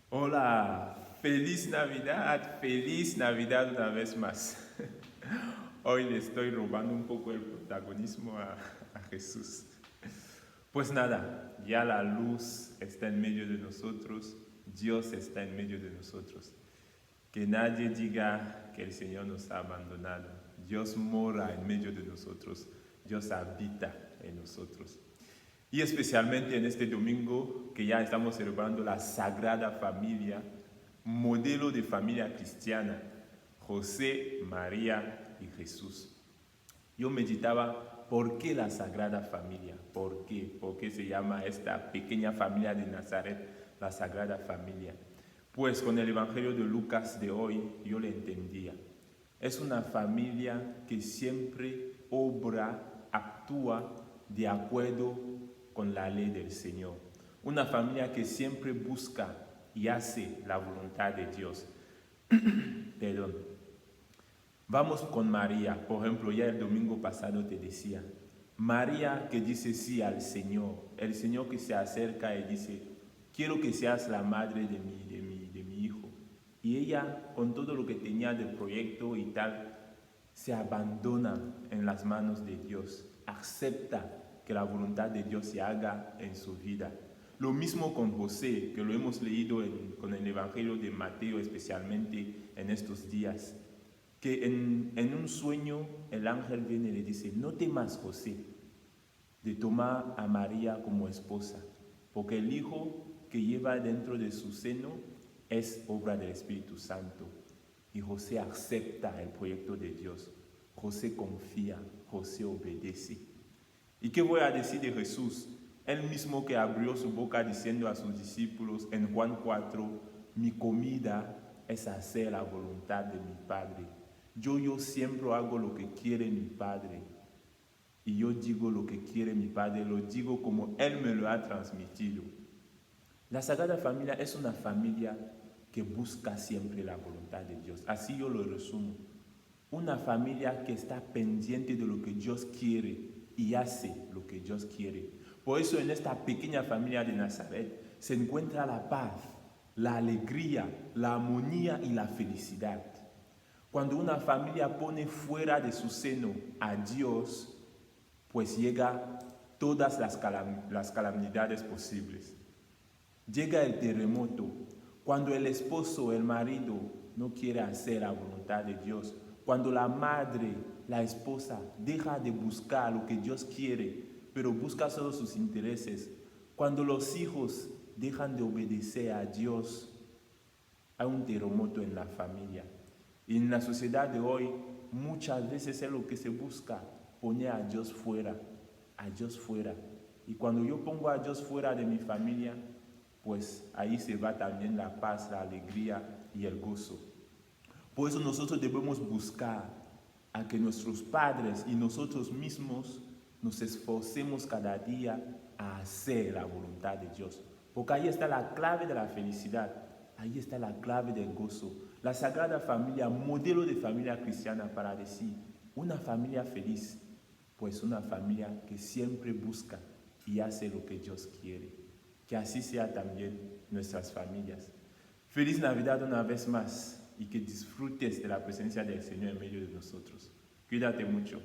Hola, feliz Navidad una vez más. Hoy le estoy robando un poco el protagonismo a Jesús. Pues nada, ya la luz está en medio de nosotros, Dios está en medio de nosotros. Que nadie diga que el Señor nos ha abandonado. Dios mora en medio de nosotros, Dios habita en nosotros. Y especialmente en este domingo que ya estamos celebrando la Sagrada Familia, modelo de familia cristiana, José, María y Jesús. Yo meditaba, ¿por qué la Sagrada Familia? ¿Por qué? ¿Por qué se llama esta pequeña familia de Nazaret la Sagrada Familia? Pues con el Evangelio de Lucas de hoy yo le entendía. Es una familia que siempre obra, actúa de acuerdo con la ley del Señor. Una familia que siempre busca y hace la voluntad de Dios. Perdón. Vamos con María. Por ejemplo, ya el domingo pasado te decía, María que dice sí al Señor, el Señor que se acerca y dice, quiero que seas la madre de mi hijo. Y ella, con todo lo que tenía del proyecto y tal, se abandona en las manos de Dios, acepta que la voluntad de Dios se haga en su vida. Lo mismo con José, que lo hemos leído con el Evangelio de Mateo, especialmente en estos días, que en un sueño el ángel viene y le dice, no temas, José, de tomar a María como esposa, porque el hijo que lleva dentro de su seno es obra del Espíritu Santo. Y José acepta el proyecto de Dios. José confía, José obedece. ¿Y qué voy a decir de Jesús? Él mismo que abrió su boca diciendo a sus discípulos en Juan 4, mi comida es hacer la voluntad de mi Padre. Yo siempre hago lo que quiere mi Padre. Y yo digo lo que quiere mi Padre, lo digo como Él me lo ha transmitido. La Sagrada Familia es una familia que busca siempre la voluntad de Dios. Así yo lo resumo. Una familia que está pendiente de lo que Dios quiere y hace lo que Dios quiere. Por eso en esta pequeña familia de Nazaret se encuentra la paz, la alegría, la armonía y la felicidad. Cuando una familia pone fuera de su seno a Dios, pues llega todas las calamidades posibles. Llega el terremoto, cuando el esposo, el marido, no quiere hacer la voluntad de Dios. Cuando la madre, la esposa, deja de buscar lo que Dios quiere, pero busca solo sus intereses. Cuando los hijos dejan de obedecer a Dios, hay un terremoto en la familia. Y en la sociedad de hoy, muchas veces es lo que se busca, poner a Dios fuera, a Dios fuera. Y cuando yo pongo a Dios fuera de mi familia, pues ahí se va también la paz, la alegría y el gozo. Por eso nosotros debemos buscar a que nuestros padres y nosotros mismos nos esforcemos cada día a hacer la voluntad de Dios. Porque ahí está la clave de la felicidad, ahí está la clave del gozo. La Sagrada Familia, modelo de familia cristiana para decir, una familia feliz, pues una familia que siempre busca y hace lo que Dios quiere. Que así sea también nuestras familias. Feliz Navidad una vez más y que disfrutes de la presencia del Señor en medio de nosotros. Cuídate mucho.